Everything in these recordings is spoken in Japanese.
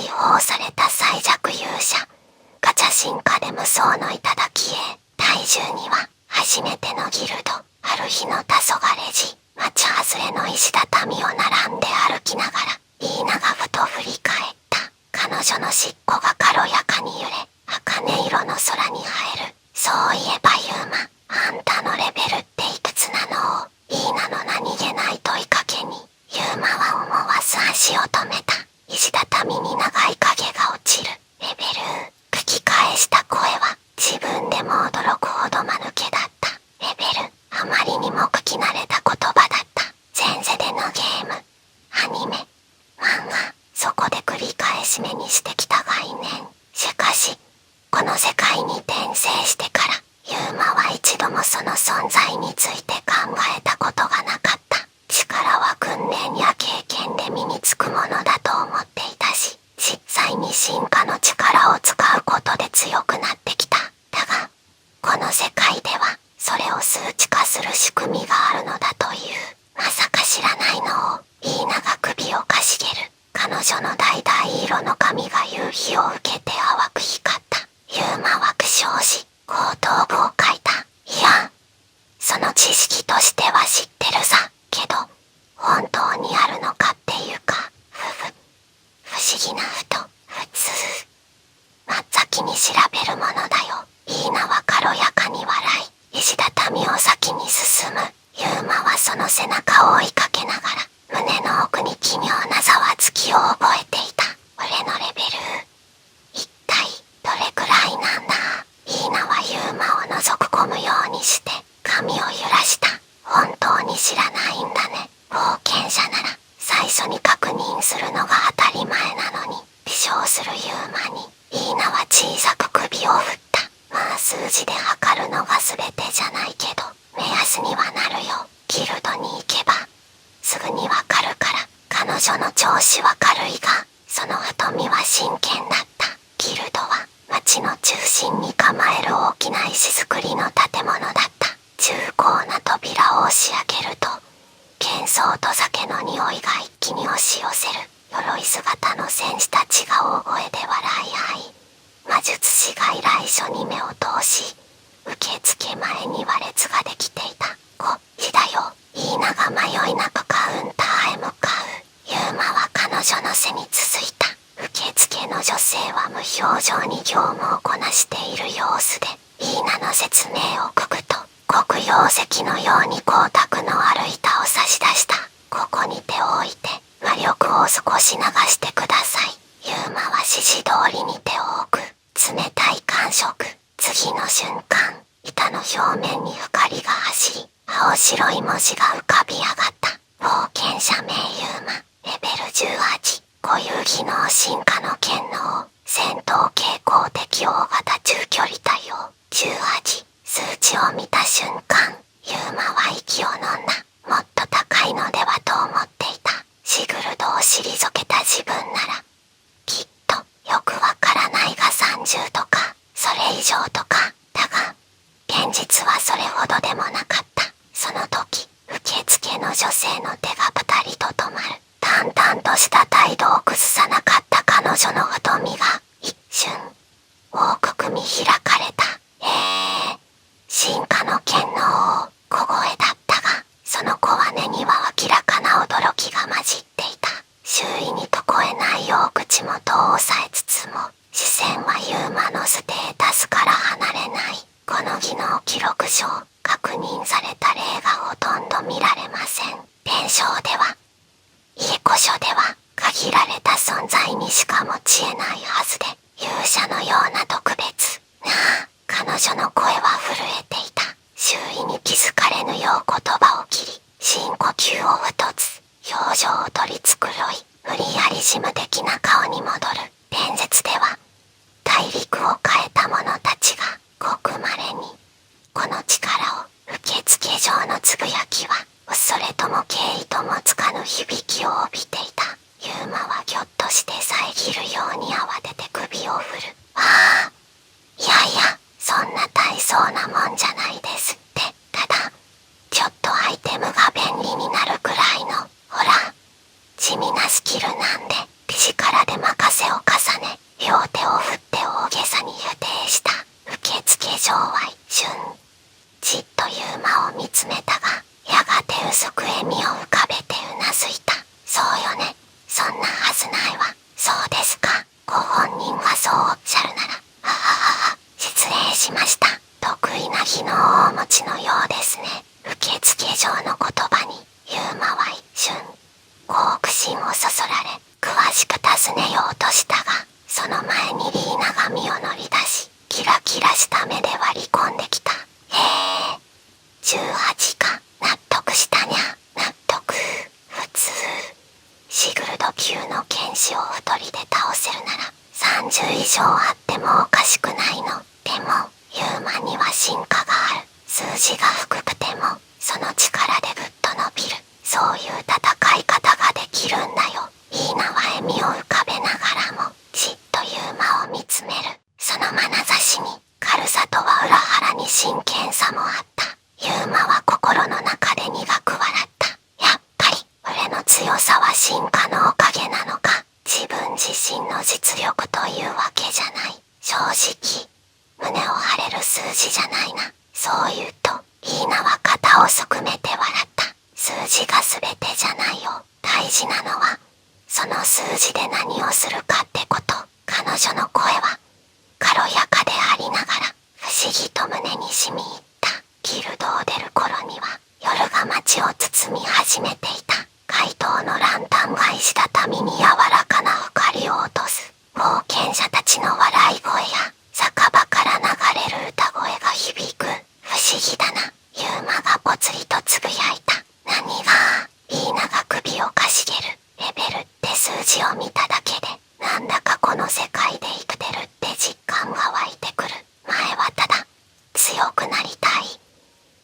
報された最弱勇者、ガチャ進化で無双の頂へ。第12話、初めてのギルド。ある日の黄昏時、町外れの石畳を並んで歩きながら、イーナがふと振り返った。彼女の尻尾が軽やかに揺れ、茜色の空に映える。そういえばユーマ、あんたのレベルっていくつなの？イーナの何気ない問いかけに、ユーマは思わず足を止めた。石畳に長い影が落ちる。レベル、吹き返した声は、自分でも驚くほど間抜けだった。レベル、あまりにも聞き慣れた言葉だった。前世でのゲーム、アニメ、漫画、そこで繰り返し目にしてきた概念。しかし、この世界に転生してから、ユーマは一度もその存在について考えたことがなかった。力は訓練や経験で身につくものだと思っていたし、実際に進化の力を使うことで強くなってきた。だが、この世界では、それを数値化する仕組みがあるのだという。まさか知らないのを、イーナが首をかしげる。彼女の橙色の髪が夕日を受けて淡く光った。ユーマは苦笑し、後頭部をかいた。いや、その知識としては知ってるさ。けど、本当にあるのかっていうか、不思議な普通。真っ先に調べるものだよ。イーナは軽やかに笑い、石畳を先に進む。ユーマはその背中を追いかけながら、胸の奥に奇妙なざわつきを覚えていた。俺のレベル、一体どれくらいなんだ。イーナはユーマを覗く込むようにして髪を揺らした。本当に知らないんだね。冒険者なら最初に確認するのが当たり前なのに、微笑するユーマにイーナは小さく首を振った。まあ数字で測るのが全てじゃないけど、目安にはなるよ。ギルドに行けばすぐにわかるから。彼女の調子は軽いが、その瞳は真剣だった。ギルドは町の中心に構える大きな石造りの建物だった。重厚な扉を押し上げると、喧騒と酒の匂いが一気に押し寄せる。鎧姿の戦士たちが大声で笑い合い、魔術師が依頼書に目を通し、受付前には列ができていた。こっちだよ。イーナが迷いなくカウンターへ向かう。ユーマは彼女の背に続いた。受付の女性は無表情に業務をこなしている様子で、イーナの説明を聞くと、黒曜石のように光沢のある板を差し出した。ここに手を置いて、魔力を少し流してください。ユーマは指示通りに手を置く。冷たい感触。次の瞬間、板の表面に光が走り、青白い文字が浮かび上がった。冒険者名ユーマ、レベル18。固有技能進化の権能。戦闘傾向適応型中距離対応。18。数値を見た瞬間、ユーマは息を飲んだ。もっと高いのではと思っていた。シグルドを退けた自分なら、きっとよくわからないが30とか、それ以上とか。だが、現実はそれほどでもなかった。その時、受付の女性の手がぷたりと止まる。淡々とした態度を崩さなかった彼女の瞳が、一瞬、大くく見開かれた。進化の権能を、小声だったが、その小羽には明らかな驚きが混じっていた。周囲にとこえないよう口元を押さえつつも、視線はユーマのステータスから離れない。この技能記録上、確認された例がほとんど見られません。伝承では、家古書では、限られた存在にしか用えないはずで、勇者のような特別なあ。彼女の声は震えていた。周囲に気づかれぬよう言葉を切り、深呼吸をふとつ、表情を取り繕い、無理やり事務的な顔に戻る。伝説では、大陸を変えた者たちが、ごく稀に、この力を、受付上のつぶやきは、それとも敬意ともつかぬ響きを帯びていた。ユーマはぎょっとして遮るように慌てて首を振る。ああ、いやいや、そんな大層なもんじゃないですって。ただ、ちょっとアイテムが便利になるくらいの、ほら、地味なスキルなんで、力で任せをそうですか。ご本人がそうおっしゃるなら。はははは。失礼しました。得意な日の大持ちのようですね。受付嬢の言葉にユーマは一瞬好奇心をそそられ、詳しく尋ねようとしたが、その前にリーナが身を乗り出し、キラキラした目で割り込んできた。へえ、18か。納得したにゃ。納得。普通。シグルド級の剣士を一人で倒せるなら30以上あってもおかしくないの。でもユーマには進化がある。数字が低くてもその力でぐっと伸びる。そういう戦い方ができるんだよ。イーナは笑みを浮かべながらもじっとユーマを見つめる。その眼差しに軽さとは裏腹に真剣さもあった。ユーマは心の中で苦く笑った。やっぱり俺の強さは進化のおかげなのか。自分自身の実力というわけじゃない。正直胸を張れる数字じゃないな。そう言うとイーナは肩をすくめて笑った。数字が全てじゃないよ。大事なのはその数字で何をするかってこと。彼女の声は軽やかでありながら不思議と胸に染み入った。ギルドを出る頃には夜が街を包み始めていた。街灯のランタンが石畳に柔らかな光を落とす。冒険者たちの笑い声や酒場から流れる歌声が響く。不思議だな。ユーマがぽつりとつぶやいた。何が？イーナが首をかしげる。レベルって数字を見ただけでなんだかこの世界で生きてるって実感が湧いてくる。前はただ強くなりたい、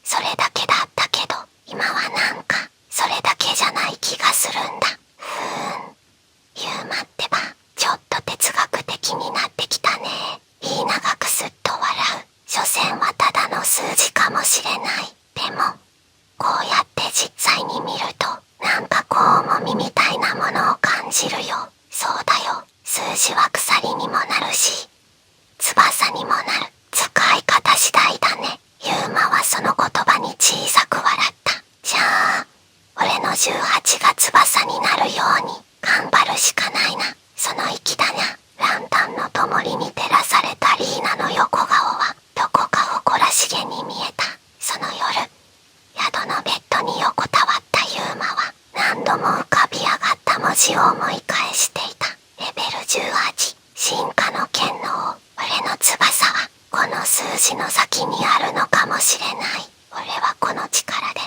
それだけだったけど今はなんかそれだけじゃない気がするんだ。ユーマってばちょっと哲学的になってきたね。イーナがクスッと笑う。所詮はただの数字かもしれない。でもこうやって実際に見るとなんかこうもみみたいなものを感じるよ。そうだよ。数字は鎖にもなるし翼にもなる。使い方次第だね。ユーマはその言葉に小さく笑った。じゃあ俺の18が翼になるように頑張るしかないな。その息だにゃ。ランタンの灯に照らされたリーナの横顔はどこか誇らしげに見えた。その夜宿のベッドに横たわったユーマは何度も浮かび上がった文字を思い返していた。レベル18、進化の権能。俺の翼はこの数字の先にあるのかもしれない。俺はこの力で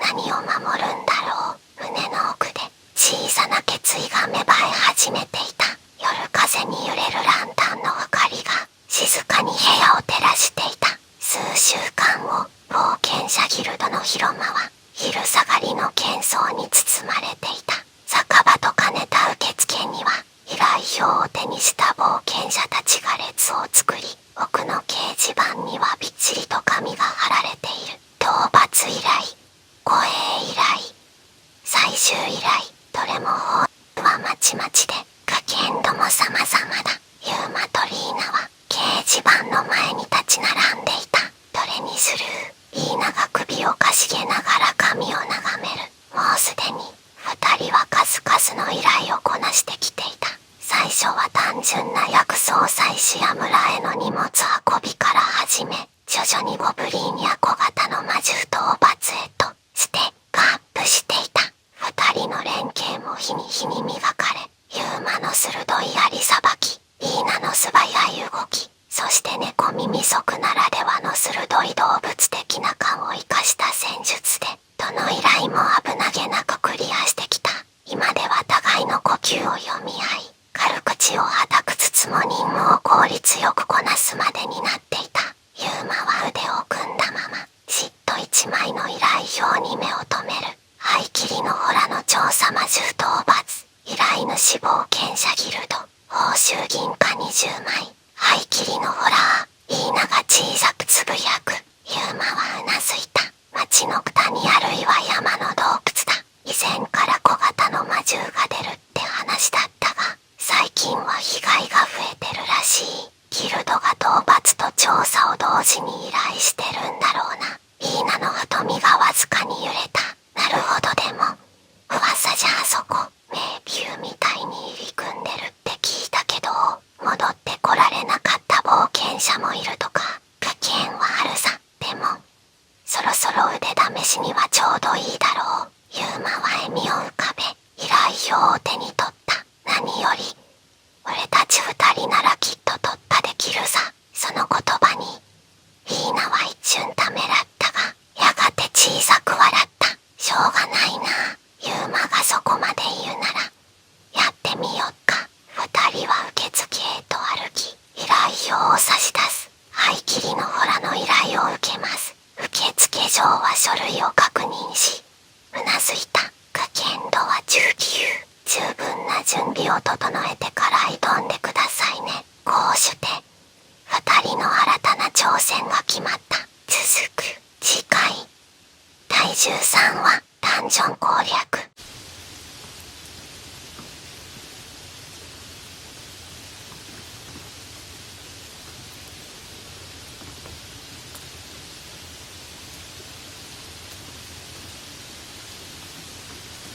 何を守るんだろう。胸の奥で小さな決意が芽生え始めていた。夜風に揺れるランタンの光が静かに部屋を照らしていた。数週間後、冒険者ギルドの広間は昼下がりの喧騒に包まれていた。酒場と兼ねた受付には依頼表を手にした冒険者たちが列を作り、奥の掲示板にはびっちりと紙が貼られている。討伐依頼、護衛依頼、最終依頼、どれも法はまちまちで危険度も様々だ。ユーマとリーナは掲示板の前に立ち並んでいた。どれにする？リーナが首をかしげながら紙を眺める。もうすでに二人は数々の依頼をこなしてきていた。最初は単純な薬草採取や村への荷物運びから始め、徐々にゴブリンや小型の魔獣討伐へとステップアップしていた。二人の連携も日に日に磨かれ、ユーマの鋭い槍さばき、リーナの素早い動き、そして猫耳族ならではの鋭い動物的な感を生かした戦術でどの依頼も危なげなくクリアしてきた。今では互いの呼吸を読み合い、軽口をはたくつつも任務を効率よくこなすまでになっていた。ユーマは腕を組んだままじっと一枚の依頼表に目を留める。灰切りのホラの調査魔獣討伐、依頼主冒険者ギルド、報酬銀貨20枚。灰切りのホラー、イーナが小さくつぶやく。ユーマはうなずいた。町の谷あるいは山の洞窟だ。以前から小型の魔獣が出るって話だったが、最近は被害が増えてるらしい。ギルドが討伐と調査を同時に依頼してるんだろうな。イーナの瞳がわずかに揺れた。なるほど。でも噂じゃあそこ名ビューみたいに入り組んでるって13はダンジョン攻略